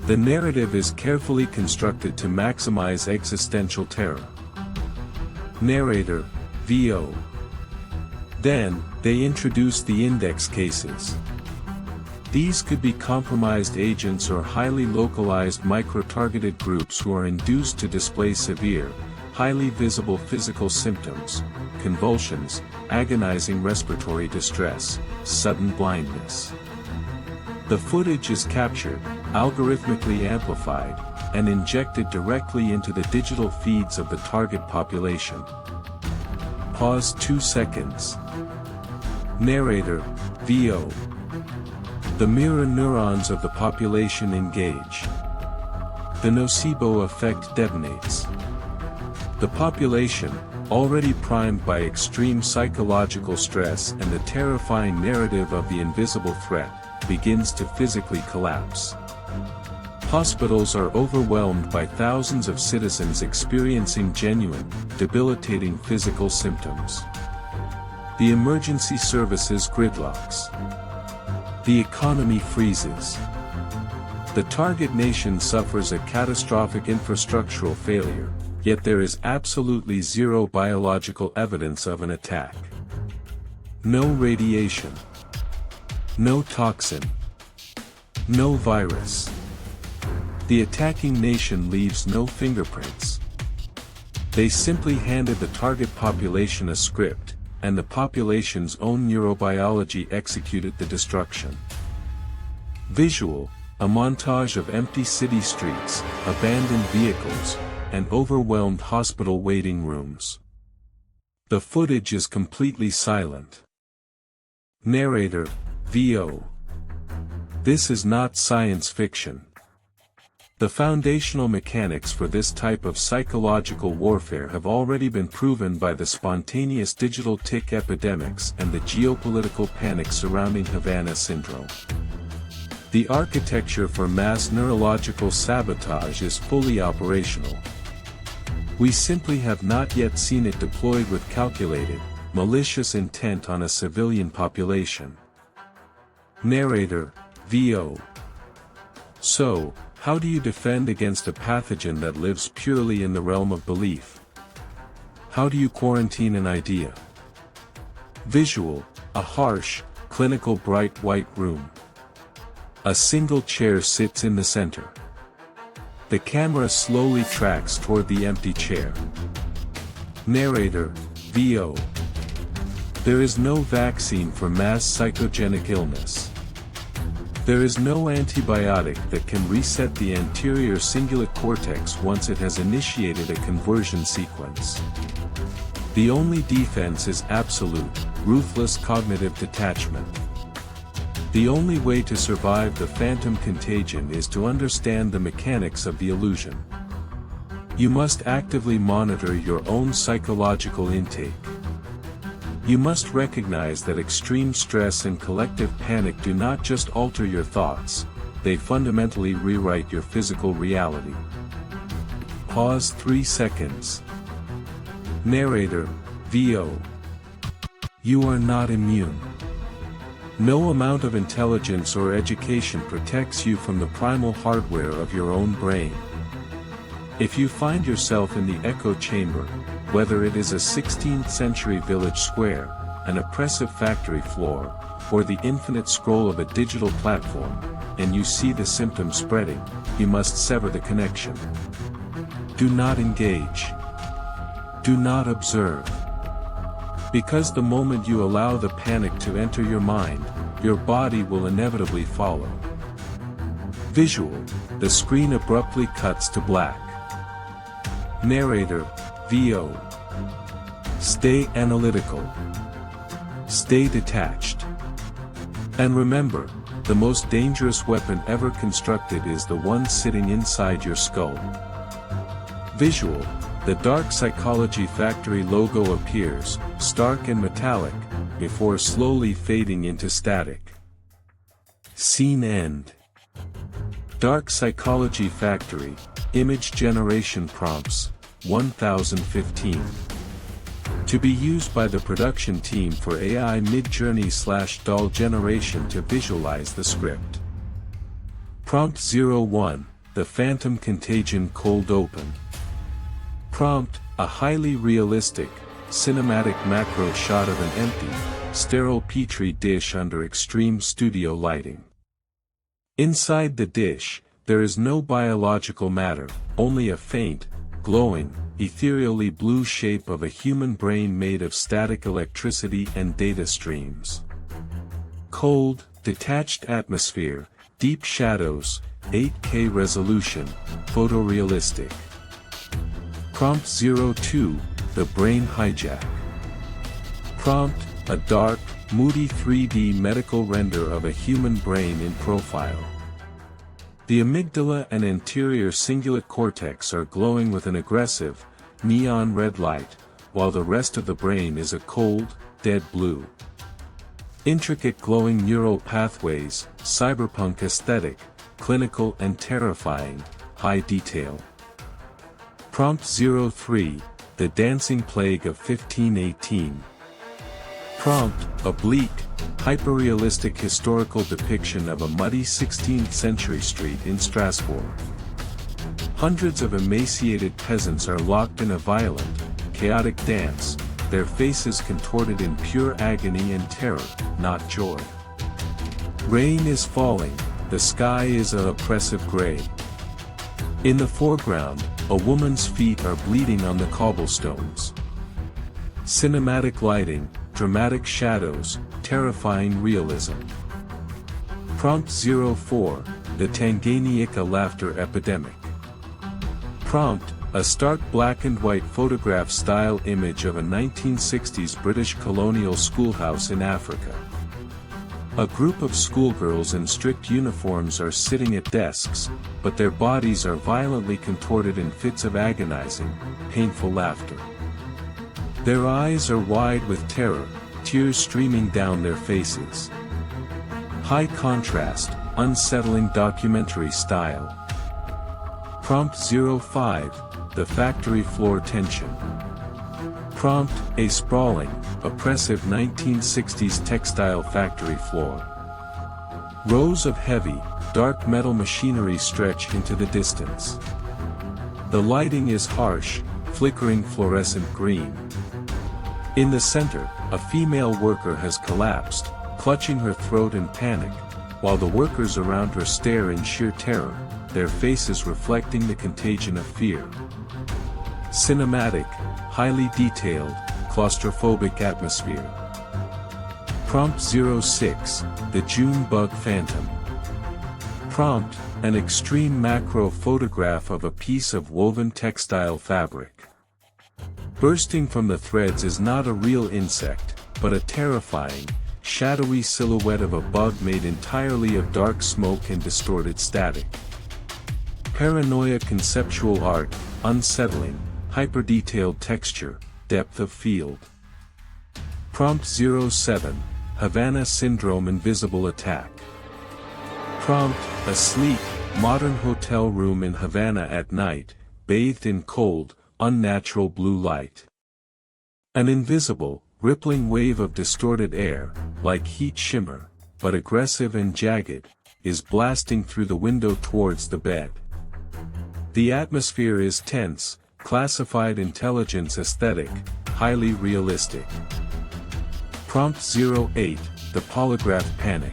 The narrative is carefully constructed to maximize existential terror. Narrator, VO. Then, they introduce the index cases. These could be compromised agents or highly localized micro-targeted groups who are induced to display severe, highly visible physical symptoms, convulsions, agonizing respiratory distress, sudden blindness. The footage is captured, algorithmically amplified, and injected directly into the digital feeds of the target population. Pause 2 seconds. Narrator, VO. The mirror neurons of the population engage. The nocebo effect detonates. The population, already primed by extreme psychological stress and the terrifying narrative of the invisible threat, begins to physically collapse. Hospitals are overwhelmed by thousands of citizens experiencing genuine, debilitating physical symptoms. The emergency services gridlocks. The economy freezes. The target nation suffers a catastrophic infrastructural failure, yet there is absolutely zero biological evidence of an attack. No radiation. No toxin. No virus. The attacking nation leaves no fingerprints. They simply handed the target population a script, and the population's own neurobiology executed the destruction. Visual, a montage of empty city streets, abandoned vehicles, and overwhelmed hospital waiting rooms. The footage is completely silent. Narrator, VO. This is not science fiction. The foundational mechanics for this type of psychological warfare have already been proven by the spontaneous digital tick epidemics and the geopolitical panic surrounding Havana syndrome. The architecture for mass neurological sabotage is fully operational. We simply have not yet seen it deployed with calculated, malicious intent on a civilian population. Narrator, VO. So, how do you defend against a pathogen that lives purely in the realm of belief? How do you quarantine an idea? Visual, a harsh, clinical bright white room. A single chair sits in the center. The camera slowly tracks toward the empty chair. Narrator, VO. There is no vaccine for mass psychogenic illness. There is no antibiotic that can reset the anterior cingulate cortex once it has initiated a conversion sequence. The only defense is absolute, ruthless cognitive detachment. The only way to survive the phantom contagion is to understand the mechanics of the illusion. You must actively monitor your own psychological intake. You must recognize that extreme stress and collective panic do not just alter your thoughts, they fundamentally rewrite your physical reality. Pause 3 seconds. Narrator, VO. You are not immune. No amount of intelligence or education protects you from the primal hardware of your own brain. If you find yourself in the echo chamber, whether it is a 16th century village square, an oppressive factory floor, or the infinite scroll of a digital platform, and you see the symptoms spreading, you must sever the connection. Do not engage. Do not observe. Because the moment you allow the panic to enter your mind, your body will inevitably follow. Visual, the screen abruptly cuts to black. Narrator, VO. Stay analytical. Stay detached. And remember, the most dangerous weapon ever constructed is the one sitting inside your skull. Visual, the dark psychology factory logo appears, stark and metallic, before slowly fading into static. Scene end. Dark Psychology Factory, Image Generation Prompts, 1015. To be used by the production team for AI Midjourney/doll generation to visualize the script. Prompt 01, The Phantom Contagion Cold Open. Prompt, a highly realistic, cinematic macro shot of an empty, sterile petri dish under extreme studio lighting. Inside the dish, there is no biological matter, only a faint, glowing, ethereally blue shape of a human brain made of static electricity and data streams. Cold, detached atmosphere, deep shadows, 8K resolution, photorealistic. Prompt 02, The Brain Hijack. Prompt, a dark, moody 3D medical render of a human brain in profile. The amygdala and anterior cingulate cortex are glowing with an aggressive, neon red light, while the rest of the brain is a cold, dead blue. Intricate glowing neural pathways, cyberpunk aesthetic, clinical and terrifying, high detail. Prompt 03, The Dancing Plague of 1518. Prompt, a bleak, hyperrealistic historical depiction of a muddy 16th century street in Strasbourg. Hundreds of emaciated peasants are locked in a violent, chaotic dance, their faces contorted in pure agony and terror, not joy. Rain is falling, the sky is an oppressive gray. In the foreground, a woman's feet are bleeding on the cobblestones. Cinematic lighting, dramatic shadows, terrifying realism. Prompt 04, the Tanganyika laughter epidemic. Prompt, a stark black and white photograph-style image of a 1960s British colonial schoolhouse in Africa. A group of schoolgirls in strict uniforms are sitting at desks, but their bodies are violently contorted in fits of agonizing, painful laughter. Their eyes are wide with terror, tears streaming down their faces. High contrast, unsettling documentary style. Prompt 05, the factory floor tension. Prompt, a sprawling, oppressive 1960s textile factory floor. Rows of heavy, dark metal machinery stretch into the distance. The lighting is harsh, flickering fluorescent green. In the center, a female worker has collapsed, clutching her throat in panic, while the workers around her stare in sheer terror, their faces reflecting the contagion of fear. Cinematic, highly detailed, claustrophobic atmosphere. Prompt 06, the June bug phantom. Prompt, an extreme macro photograph of a piece of woven textile fabric. Bursting from the threads is not a real insect, but a terrifying, shadowy silhouette of a bug made entirely of dark smoke and distorted static. Paranoia conceptual art, unsettling, hyper-detailed texture, depth of field. Prompt 07, Havana Syndrome invisible attack. Prompt, a sleek, modern hotel room in Havana at night, bathed in cold, unnatural blue light. An invisible, rippling wave of distorted air, like heat shimmer, but aggressive and jagged, is blasting through the window towards the bed. The atmosphere is tense, classified intelligence aesthetic, highly realistic. Prompt 08, the polygraph panic.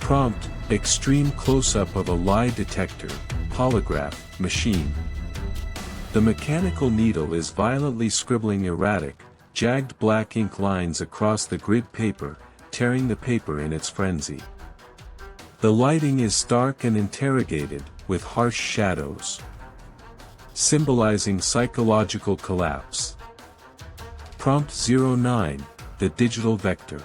Prompt, extreme close-up of a lie detector, polygraph, machine. The mechanical needle is violently scribbling erratic, jagged black ink lines across the grid paper, tearing the paper in its frenzy. The lighting is stark and interrogated, with harsh shadows, symbolizing psychological collapse. Prompt 09, the digital vector.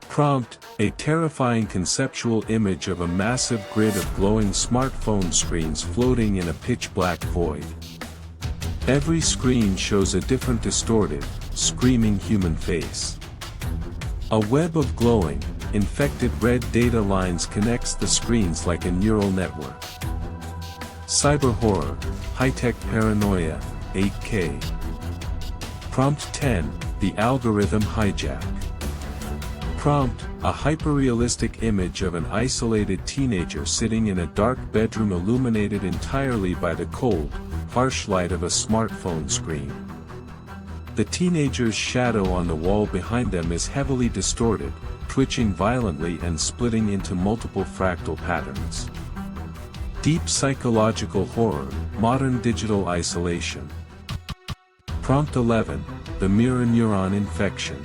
Prompt, a terrifying conceptual image of a massive grid of glowing smartphone screens floating in a pitch-black void. Every screen shows a different distorted, screaming human face. A web of glowing, infected red data lines connects the screens like a neural network. Cyber horror, high-tech paranoia, 8K. Prompt 10, the algorithm hijack. Prompt, a hyperrealistic image of an isolated teenager sitting in a dark bedroom illuminated entirely by the cold, harsh light of a smartphone screen. The teenager's shadow on the wall behind them is heavily distorted, twitching violently and splitting into multiple fractal patterns. Deep psychological horror, modern digital isolation. Prompt 11, the mirror neuron infection.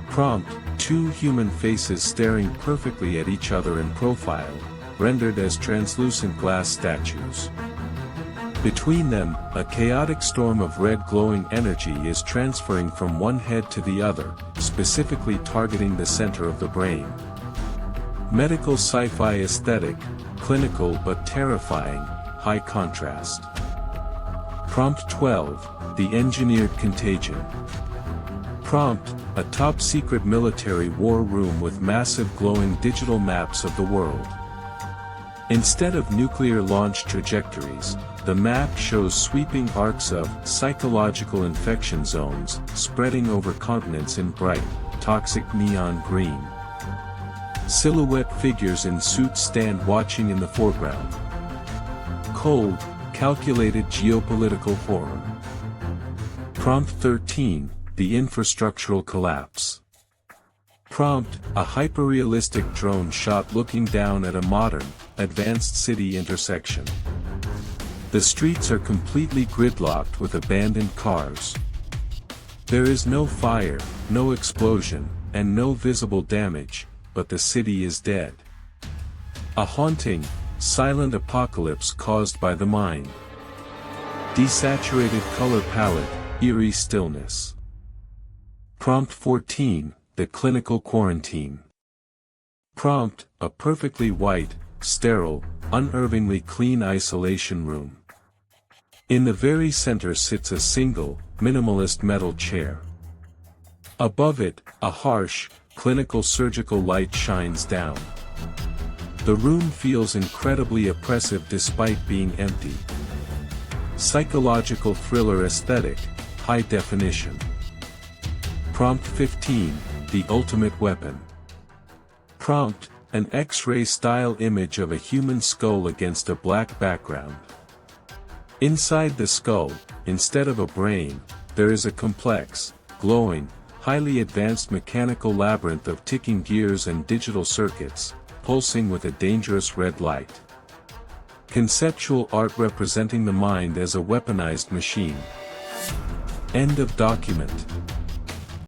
Prompt, two human faces staring perfectly at each other in profile, rendered as translucent glass statues. Between them, a chaotic storm of red glowing energy is transferring from one head to the other, specifically targeting the center of the brain. Medical sci-fi aesthetic, clinical but terrifying, high contrast. Prompt 12, the engineered contagion. Prompt, a top-secret military war room with massive glowing digital maps of the world. Instead of nuclear launch trajectories, the map shows sweeping arcs of psychological infection zones spreading over continents in bright, toxic neon green. Silhouette figures in suits stand watching in the foreground. cold, calculated geopolitical horror. Prompt 13, the infrastructural collapse. Prompt, a hyperrealistic drone shot looking down at a modern, advanced city intersection. The streets are completely gridlocked with abandoned cars. There is no fire, no explosion, and no visible damage, but the city is dead. A haunting, silent apocalypse caused by the mind. Desaturated color palette, eerie stillness. Prompt 14, the clinical quarantine. Prompt, a perfectly white, sterile, unnervingly clean isolation room. In the very center sits a single, minimalist metal chair. Above it, a harsh, clinical surgical light shines down. The room feels incredibly oppressive despite being empty. Psychological thriller aesthetic, high definition. Prompt 15, the ultimate weapon. Prompt, an X-ray style image of a human skull against a black background. Inside the skull, instead of a brain, there is a complex, glowing, highly advanced mechanical labyrinth of ticking gears and digital circuits, pulsing with a dangerous red light. Conceptual art representing the mind as a weaponized machine. End of document.